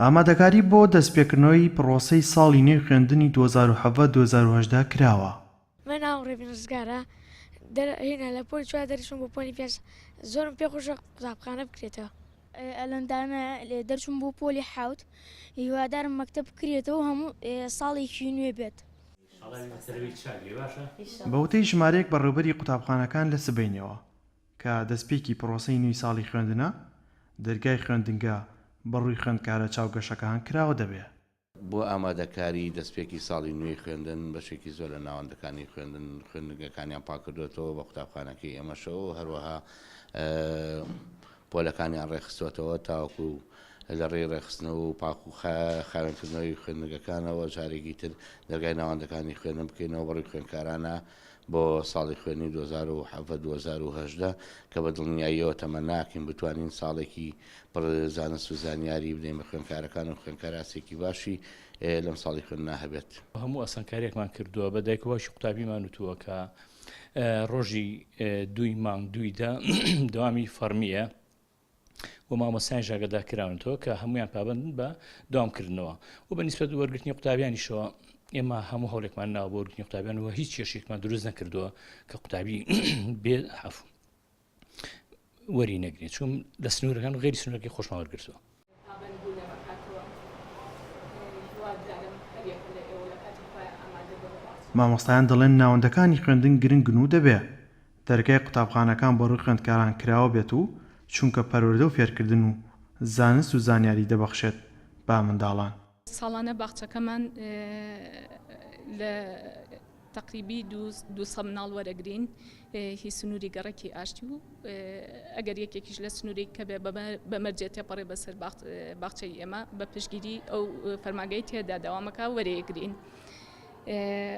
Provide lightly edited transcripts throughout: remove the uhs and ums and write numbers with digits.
ئامادەکاری بۆ دەستپێکردنەوەی پرۆسەی ساڵی نوێی خوێندنی 2017-2018 کراوە. من ناوڕێ بنزگارە هێنا لە پۆلی چوار دەرچوون بۆ پۆلی پێنج زۆرم پێ خۆشە قوتابخانە بکرێتەوە. ئەلەندانە دەرچوون بۆ پۆلی حەوت هیوادارم مەکتەب بکرێتەوە هەموو ساڵێکی نوێ بێت. بەوتەی ژمارەیەک بەڕێوەبەری قوتابخانەکان لە سبەینەوە کە دەستپێکی پرۆسەی نوێی ساڵی خوێندنە دەرگای خوێندنگە بەڕووی خوێندکارە چاوگەشەکان کراوە دەبێت. بۆ ئامادەکاری دەستپێکی ساڵی نوێی خوێندن بەشێکی زۆر لە ناوەندەکانی خوێندنگەکانیان پاکردوێتەوە بە قوتابخانەکەی ئەمەشەوە هەروەها پۆلەکانیان ڕێخستوێتەوە تاوەکو لە ڕێی ڕێخستنەوە و پاک و خاوێنکردنەوەی خوێندنگەکانەوە جارێکی تر دەرگای ناوەندەکانی خوێندن بکەینەوە بەڕووی خوێندکارانە بۆ ساڵی خوێنی 2017-2018 کە بە دڵنیاییەوە تەمە ناکەین بتوانین ساڵێکی پڕ زانست و زانیاری بدەین بە خوێندکارەکان و خوێندکاراسێکی باشی لەم ساڵی خوێندنا هەبێت. هەموو ئەسانکاریەکمان کردووە بە دایکەوەشی قوتابیمان وتووە کە ڕۆژی 2 مانگ 2 دەوامی فەرمیە و مامۆستایان ژاگەداکراونەوە کە هەمویان پابند بە داوامکردنەوە و بە نیسبەت وەرگرتنی قوتابیانیشەوە ئێمە هەموو هەوڵێکمان ناوە بۆ وەرگرتنی قوتابیان و هیچ کێشێکمان دروست نەکردووە کە قوتابی بێ وەری نەگرێت چون لە سنوورەکان و غێری سنوورەکەی خۆشمان وەرگرتووە. مامۆستایان دەڵێن ناوەندەکانی خوێندن گرنگن و دەبێت دەرگای قوتابخانەکان بەڕووی خوێندکاران کراوە بێت و چونکە پەروەردە و فێرکردن و زانست و زانیاری دەبەخشێت با منداڵان. ساڵانە باخچەکەمان لە تقریبی 200 مناڵ وەرەگرین هی سنووری گەڕێکی ئاشتی و ئەگەر یەکێکیش لە سنووری کە بێ بەمەرجێت تێپەڕێ بەسەر باخچەی ئێمە بە پشتگیری ئەو فەرماگەی تێدا داوامەکە وەرەیەگرین.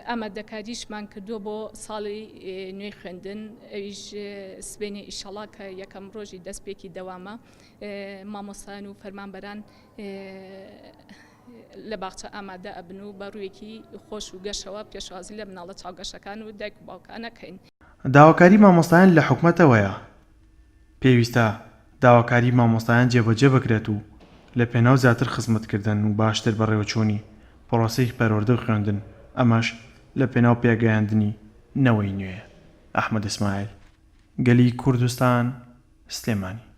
ئامادەکاریشمان کردووە بۆ ساڵی نوێی خوێندن ئەویش سبێنێ ئیشەڵا کە یەکەم ڕۆژی دەستپێکی دەوامە مامۆستایان و فەرمانبەران لە باخچە ئامادە ئەبن و بە ڕوویەکی خۆش و گەشەوە پێشوازی لە مناڵە چاوگەشەکان و دایک و باوکانەکەین. داواکاری مامۆستایان لە حکوومەتەوەیە. پێویستە داواکاری مامۆستایان جێبەجێ بکرێت و لە پێناو زیاتر خزمەتکردن و باشتر بەڕێوەچوونی پرۆسەی پەروەردە و خوێندن ئەمەش لە پێناو پێگەیاندنی نەوەی نوێ. ئەحمەد ئیسماعیل، گەلی کوردستان، سلێمانی.